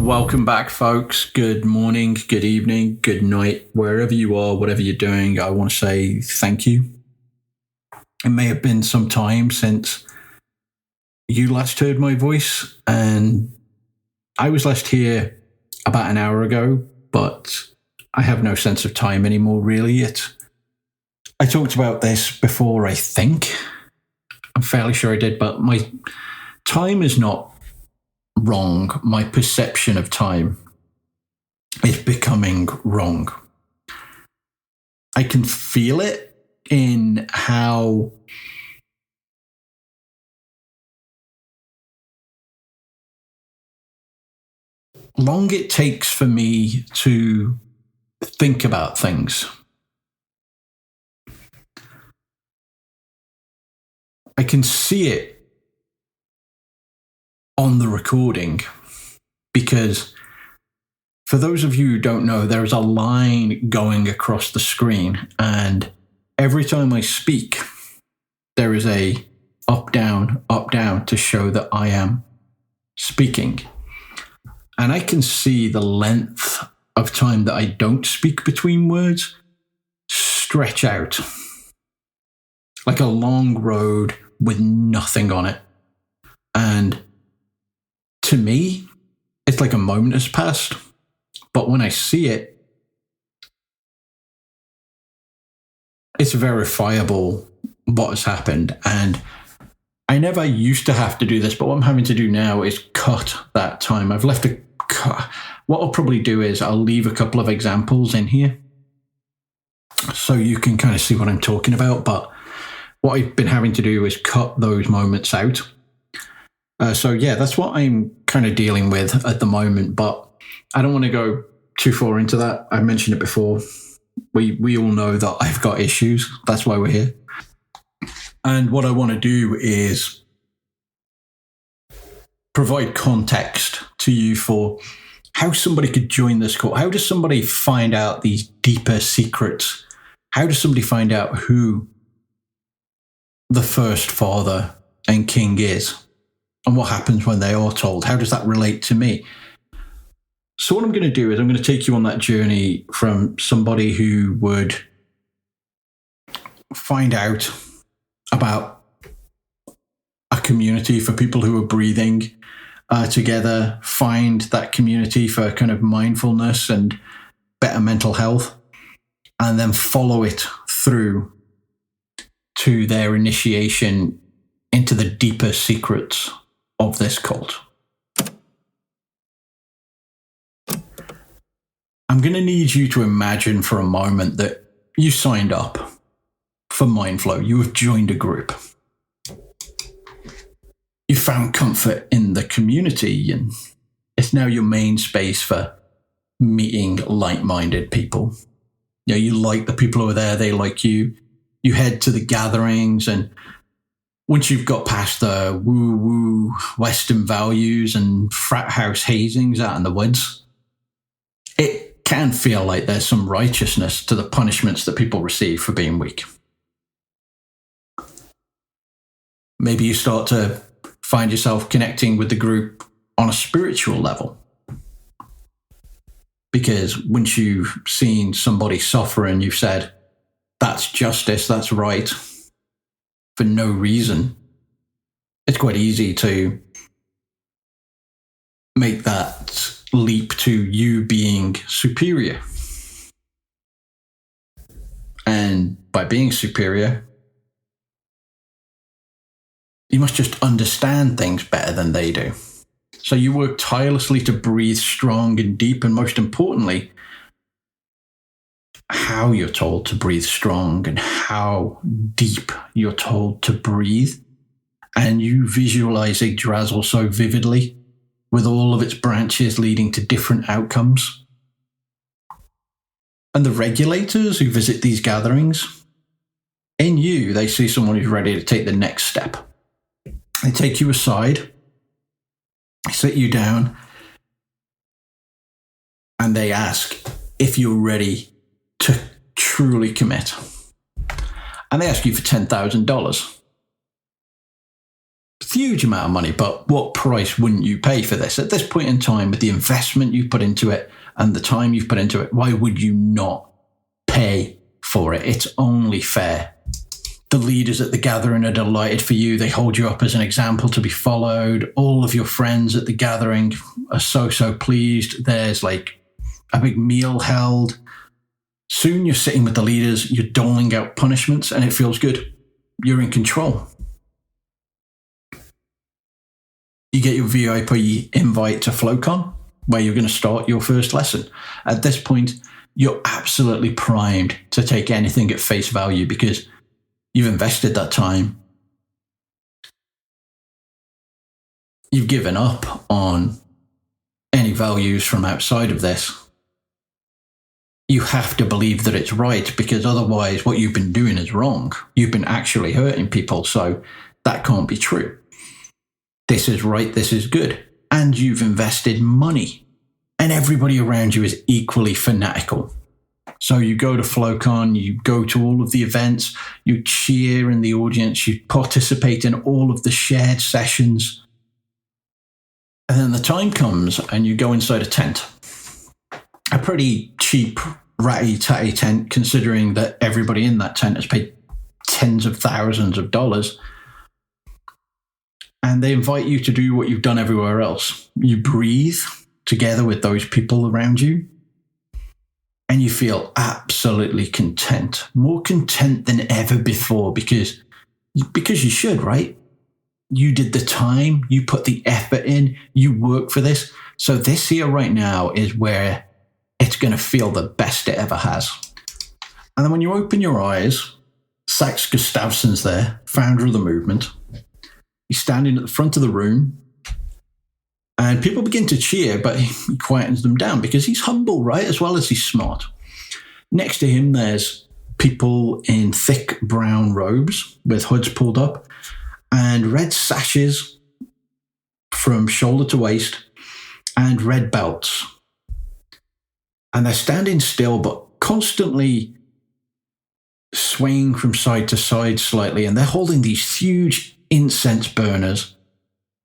Welcome back, folks. Good morning, good evening, good night, wherever you are, whatever you're doing. I want to say thank you. It may have been some time since you last heard my voice, and I was last here about an hour ago, but I have no sense of time anymore, really. I talked about this before, I think. I'm fairly sure I did, but my time is not wrong. My perception of time is becoming wrong. I can feel it in how long it takes for me to think about things. I can see it on the recording because for those of you who don't know, there is a line going across the screen, and every time I speak, there is a up, down to show that I am speaking. And I can see the length of time that I don't speak between words stretch out like a long road with nothing on it. And to me, it's like a moment has passed. But when I see it, it's verifiable what has happened. And I never used to have to do this, but what I'm having to do now is cut that time. I've left a cut. What I'll probably do is I'll leave a couple of examples in here so you can kind of see what I'm talking about. But what I've been having to do is cut those moments out. So yeah, that's what I'm kind of dealing with at the moment, but I don't want to go too far into that. I mentioned it before. We all know that I've got issues. That's why we're here. And what I want to do is provide context to you for how somebody could join this cult. How does somebody find out these deeper secrets? How does somebody find out who the first father and king is? And what happens when they are told? How does that relate to me? So what I'm going to do is I'm going to take you on that journey from somebody who would find out about a community for people who are breathing together, find that community for kind of mindfulness and better mental health, and then follow it through to their initiation into the deeper secrets of this cult. I'm going to need you to imagine for a moment that you signed up for Mindflow. You have joined a group. You found comfort in the community, and it's now your main space for meeting like-minded people. You know, you like the people who are there, they like you. You head to the gatherings, and once you've got past the woo-woo Western values and frat house hazings out in the woods, it can feel like there's some righteousness to the punishments that people receive for being weak. Maybe you start to find yourself connecting with the group on a spiritual level. Because once you've seen somebody suffer and you've said, that's justice, that's right, for no reason, it's quite easy to make that leap to you being superior. And by being superior, you must just understand things better than they do. So you work tirelessly to breathe strong and deep, and most importantly, how you're told to breathe strong and how deep you're told to breathe. And you visualize Yggdrasil so vividly, with all of its branches leading to different outcomes. And the regulators who visit these gatherings, in you, they see someone who's ready to take the next step. They take you aside, they sit you down, and they ask if you're ready to truly commit. And they ask you for $10,000. huge amount of money, but what price wouldn't you pay for this? At this point in time, with the investment you put into it and the time you've put into it, why would you not pay for it? It's only fair. The leaders at the gathering are delighted for you. They hold you up as an example to be followed. All of your friends at the gathering are so pleased. There's like a big meal held. Soon you're sitting with the leaders, you're doling out punishments, and it feels good. You're in control. You get your VIP invite to FlowCon, where you're going to start your first lesson. At this point, you're absolutely primed to take anything at face value because you've invested that time. You've given up on any values from outside of this. You have to believe that it's right because otherwise what you've been doing is wrong. You've been actually hurting people, so that can't be true. This is right, this is good. And you've invested money. And everybody around you is equally fanatical. So you go to FlowCon, you go to all of the events, you cheer in the audience, you participate in all of the shared sessions. And then the time comes and you go inside a tent. A pretty cheap, ratty-tatty tent, considering that everybody in that tent has paid tens of thousands of dollars. And they invite you to do what you've done everywhere else. You breathe together with those people around you. And you feel absolutely content, more content than ever before because you should, right? You did the time, you put the effort in, you work for this. So this here right now is where it's going to feel the best it ever has. And then when you open your eyes, Sax Gustafson's there, founder of the movement. He's standing at the front of the room. And people begin to cheer, but he quietens them down because he's humble, right? As well as he's smart. Next to him, there's people in thick brown robes with hoods pulled up and red sashes from shoulder to waist and red belts. And they're standing still, but constantly swaying from side to side slightly. And they're holding these huge incense burners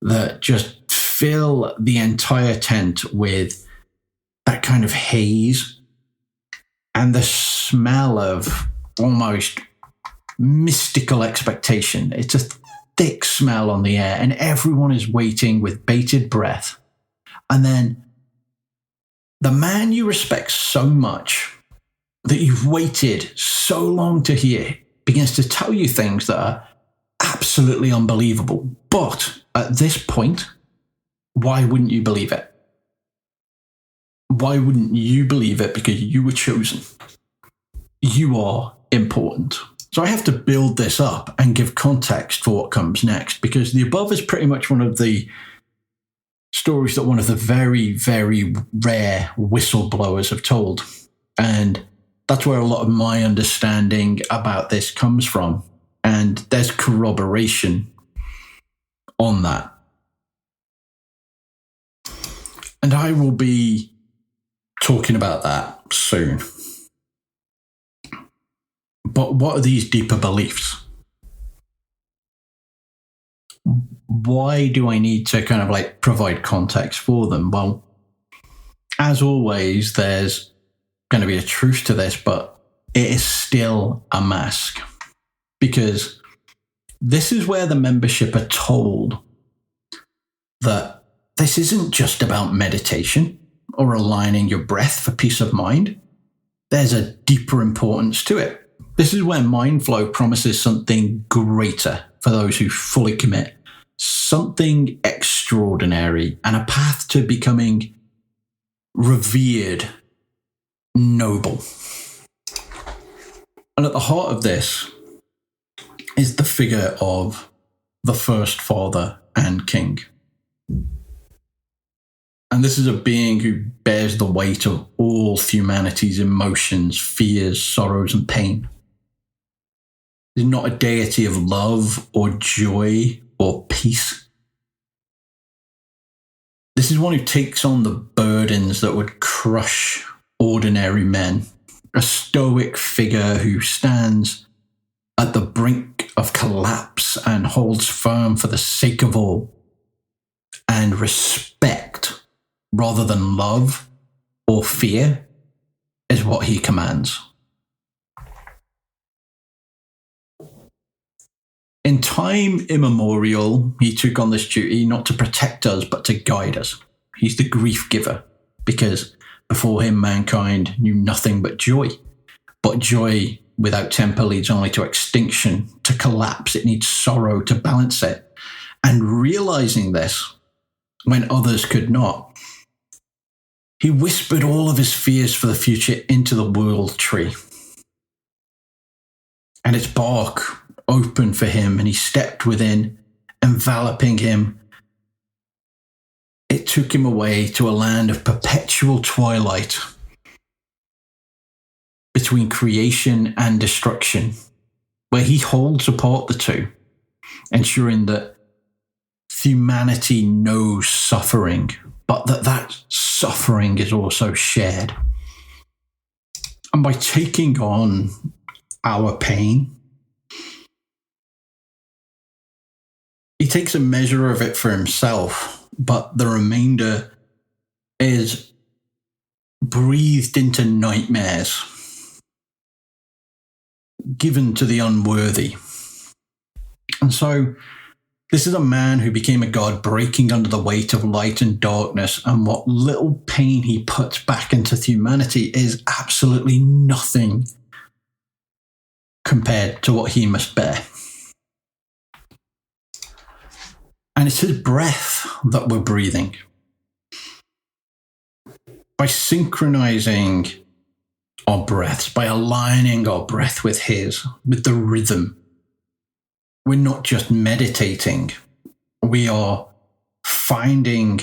that just fill the entire tent with that kind of haze and the smell of almost mystical expectation. It's a thick smell on the air, and everyone is waiting with bated breath. And then the man you respect so much that you've waited so long to hear begins to tell you things that are absolutely unbelievable. But at this point, why wouldn't you believe it? Why wouldn't you believe it? Because you were chosen. You are important. So I have to build this up and give context for what comes next, because the above is pretty much one of the stories that one of the very, very rare whistleblowers have told. And that's where a lot of my understanding about this comes from. And there's corroboration on that. And I will be talking about that soon. But what are these deeper beliefs? Why do I need to kind of like provide context for them? Well, as always, there's going to be a truth to this, but it is still a mask. Because this is where the membership are told that this isn't just about meditation or aligning your breath for peace of mind. There's a deeper importance to it. This is where Mindflow promises something greater for those who fully commit, something extraordinary, and a path to becoming revered, noble. And at the heart of this is the figure of the first father and king. And this is a being who bears the weight of all humanity's emotions, fears, sorrows, and pain. He's not a deity of love or joy or peace. This is one who takes on the burdens that would crush ordinary men. A stoic figure who stands at the brink of collapse and holds firm for the sake of all, and respect rather than love or fear is what he commands. In time immemorial, he took on this duty not to protect us, but to guide us. He's the grief giver, because before him, mankind knew nothing but joy. But joy without temper leads only to extinction, to collapse. It needs sorrow to balance it. And realizing this, when others could not, he whispered all of his fears for the future into the world tree. And its bark opened for him, and he stepped within, enveloping him. It took him away to a land of perpetual twilight between creation and destruction, where he holds apart the two, ensuring that humanity knows suffering, but that suffering is also shared. And by taking on our pain, he takes a measure of it for himself, but the remainder is breathed into nightmares given to the unworthy. And so this is a man who became a god, breaking under the weight of light and darkness, and what little pain he puts back into humanity is absolutely nothing compared to what he must bear. And it's his breath that we're breathing. By synchronizing our breaths, by aligning our breath with his, with the rhythm, we're not just meditating, we are finding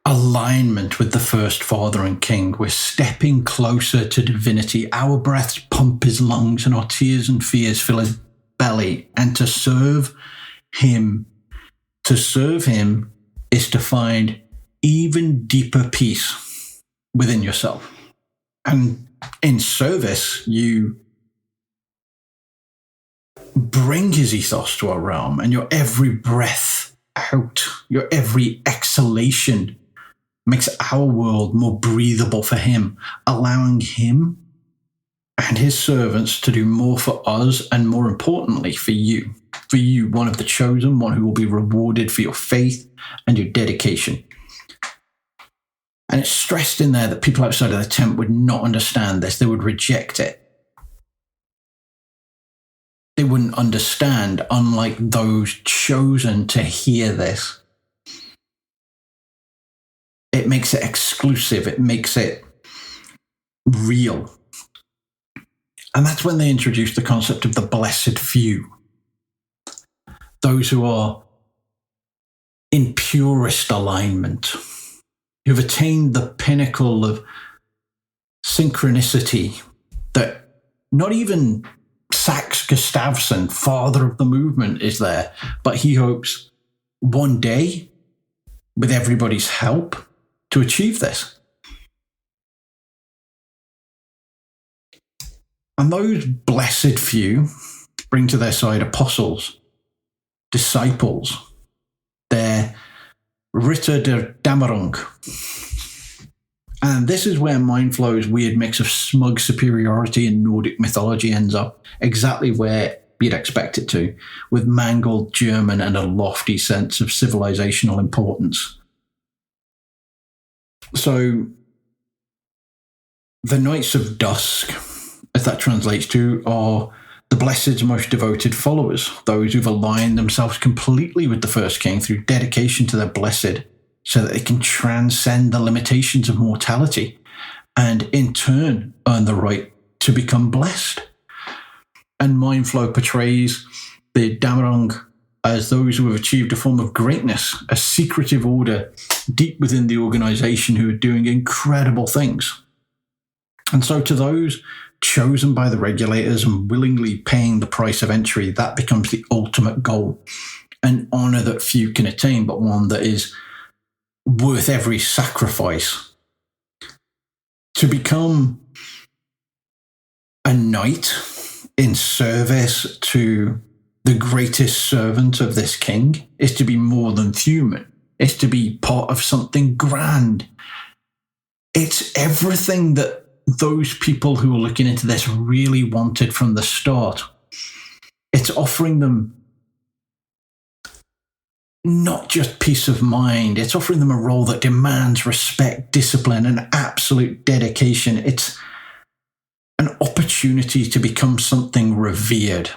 alignment with the first Father and King. We're stepping closer to divinity. Our breaths pump his lungs, and our tears and fears fill his belly. And to serve him is to find even deeper peace within yourself. And in service, you bring his ethos to our realm, and your every breath out, your every exhalation makes our world more breathable for him, allowing him and his servants to do more for us, and more importantly, for you. For you, one of the chosen, one who will be rewarded for your faith and your dedication. And it's stressed in there that people outside of the tent would not understand this. They would reject it. They wouldn't understand, unlike those chosen to hear this. It makes it exclusive. It makes it real. And that's when they introduced the concept of the blessed few. Those who are in purest alignment, who've attained the pinnacle of synchronicity that not even Sax Gustafsson, father of the movement, is there, but he hopes one day, with everybody's help, to achieve this. And those blessed few bring to their side apostles, disciples, their Ritter der Dämmerung. And this is where Mindflow's weird mix of smug superiority and Nordic mythology ends up exactly where you'd expect it to, with mangled German and a lofty sense of civilizational importance. So, the Knights of Dusk, as that translates to, are the Blessed's most devoted followers, those who've aligned themselves completely with the First King through dedication to their Blessed, so that they can transcend the limitations of mortality and in turn earn the right to become blessed. And Mindflow portrays the Dämmerung as those who have achieved a form of greatness, a secretive order deep within the organization who are doing incredible things. And so to those chosen by the regulators and willingly paying the price of entry, that becomes the ultimate goal, an honor that few can attain, but one that is worth every sacrifice. To become a knight in service to the greatest servant of this king is to be more than human. It's to be part of something grand. It's everything that those people who are looking into this really wanted from the start. It's offering them not just peace of mind. It's offering them a role that demands respect, discipline, and absolute dedication. It's an opportunity to become something revered.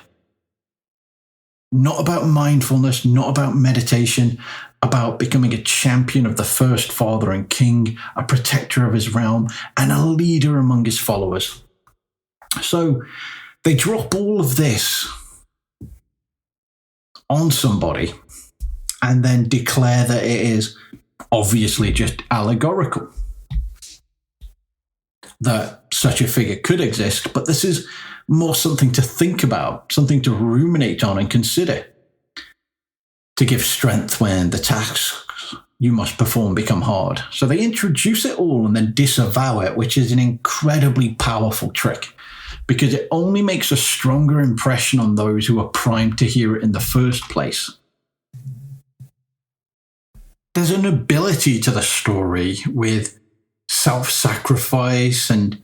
Not about mindfulness, not about meditation, about becoming a champion of the first father and king, a protector of his realm, and a leader among his followers. So they drop all of this on somebody and then declare that it is obviously just allegorical, that such a figure could exist, but this is more something to think about, something to ruminate on and consider, to give strength when the tasks you must perform become hard. So they introduce it all and then disavow it, which is an incredibly powerful trick, because it only makes a stronger impression on those who are primed to hear it in the first place. There's an ability to the story with self-sacrifice and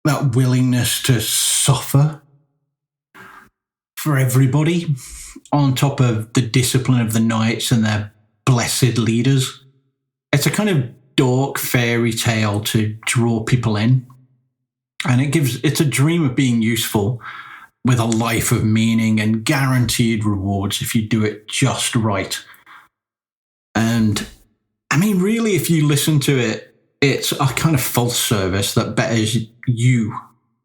that willingness to suffer for everybody, on top of the discipline of the knights and their blessed leaders. It's a kind of dark fairy tale to draw people in. And it's a dream of being useful with a life of meaning and guaranteed rewards if you do it just right. And I mean, really, if you listen to it, it's a kind of false service that betters you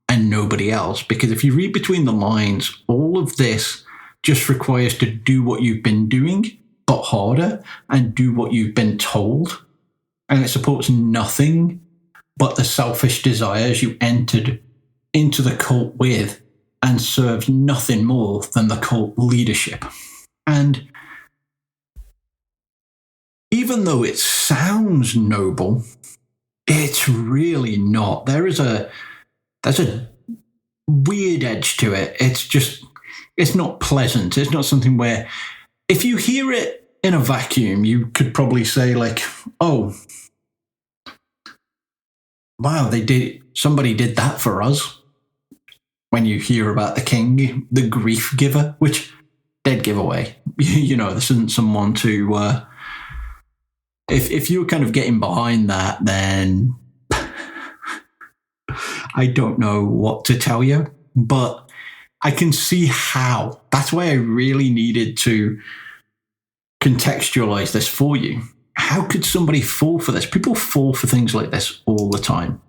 and nobody else. Because if you read between the lines, all of this just requires to do what you've been doing, but harder, and do what you've been told. And it supports nothing but the selfish desires you entered into the cult with, and serves nothing more than the cult leadership. And even though it sounds noble, it's really not. There's a weird edge to it. It's not pleasant. It's not something where, if you hear it in a vacuum, you could probably say like, oh, wow, somebody did that for us. When you hear about the king, the grief giver, which dead giveaway. You know, this isn't someone to, if you were kind of getting behind that, then I don't know what to tell you, but I can see how. That's why I really needed to contextualize this for you. How could somebody fall for this? People fall for things like this all the time.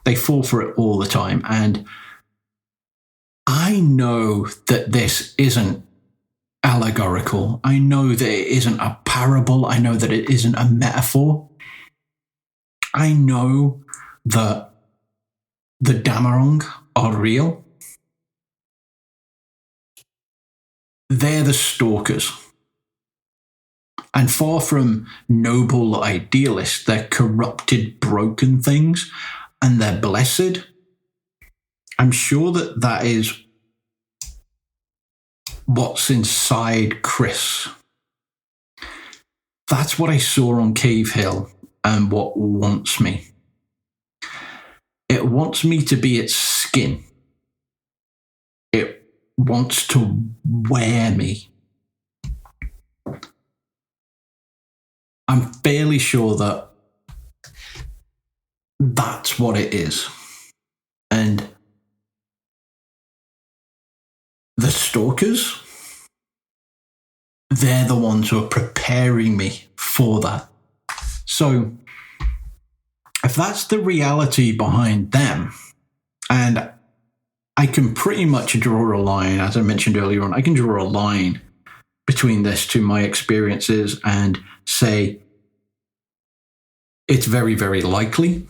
They fall for it all the time. And I know that this isn't allegorical. I know that it isn't a parable. I know that it isn't a metaphor. I know that the Damarong are real. They're the stalkers. And far from noble idealists, they're corrupted, broken things, and they're blessed. I'm sure that is what's inside Chris. That's what I saw on Cave Hill and what wants me. It wants me to be its skin. It wants to wear me. I'm fairly sure that that's what it is. And the stalkers, they're the ones who are preparing me for that. So if that's the reality behind them, and I can pretty much draw a line, as I mentioned earlier on, I can draw a line between this to my experiences and say it's very, very likely.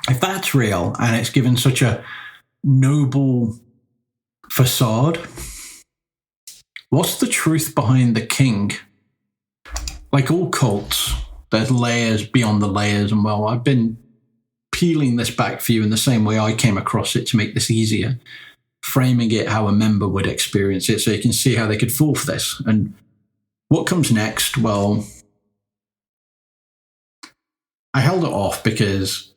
If that's real and it's given such a noble facade, what's the truth behind the king? Like all cults, there's layers beyond the layers, and well, I've been peeling this back for you in the same way I came across it to make this easier, framing it how a member would experience it so you can see how they could fall for this. And what comes next? Well, I held it off because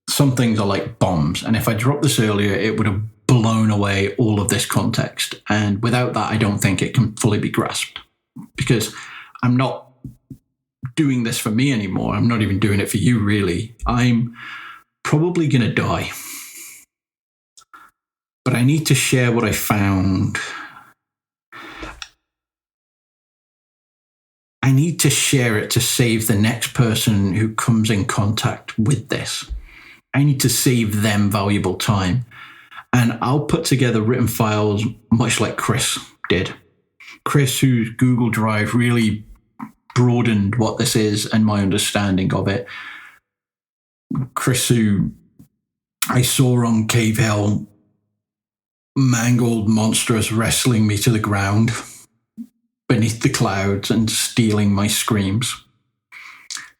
some things are like bombs. And if I dropped this earlier, it would have blown away all of this context. And without that, I don't think it can fully be grasped, because I'm not doing this for me anymore. I'm not even doing it for you, really. I'm probably going to die. But I need to share what I found. I need to share it to save the next person who comes in contact with this. I need to save them valuable time. And I'll put together written files much like Chris did. Chris, whose Google Drive really broadened what this is and my understanding of it. Chris, who I saw on Cave Hill, mangled monsters wrestling me to the ground beneath the clouds and stealing my screams.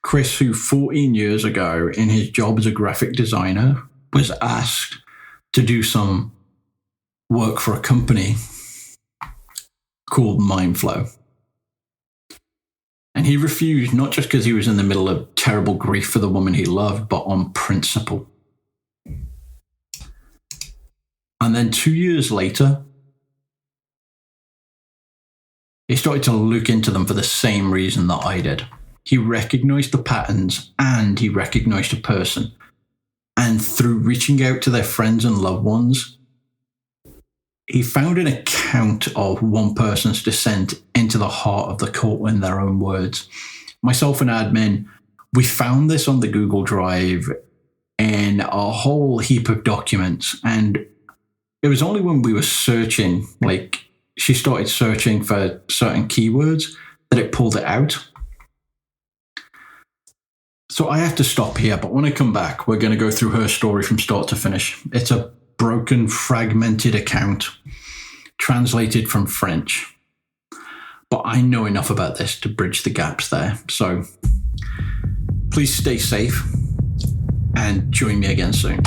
Chris, who 14 years ago in his job as a graphic designer was asked to do some work for a company called Mindflow. And he refused, not just because he was in the middle of terrible grief for the woman he loved, but on principle. And then 2 years later, he started to look into them for the same reason that I did. He recognized the patterns and he recognized a person. And through reaching out to their friends and loved ones, he found an account of one person's descent into the heart of the cult in their own words. Myself and admin, we found this on the Google Drive in a whole heap of documents. And it was only when we were searching, like she started searching for certain keywords, that it pulled it out. So I have to stop here, but when I come back, we're going to go through her story from start to finish. It's a broken, fragmented account, translated from French. But I know enough about this to bridge the gaps there. So please stay safe and join me again soon.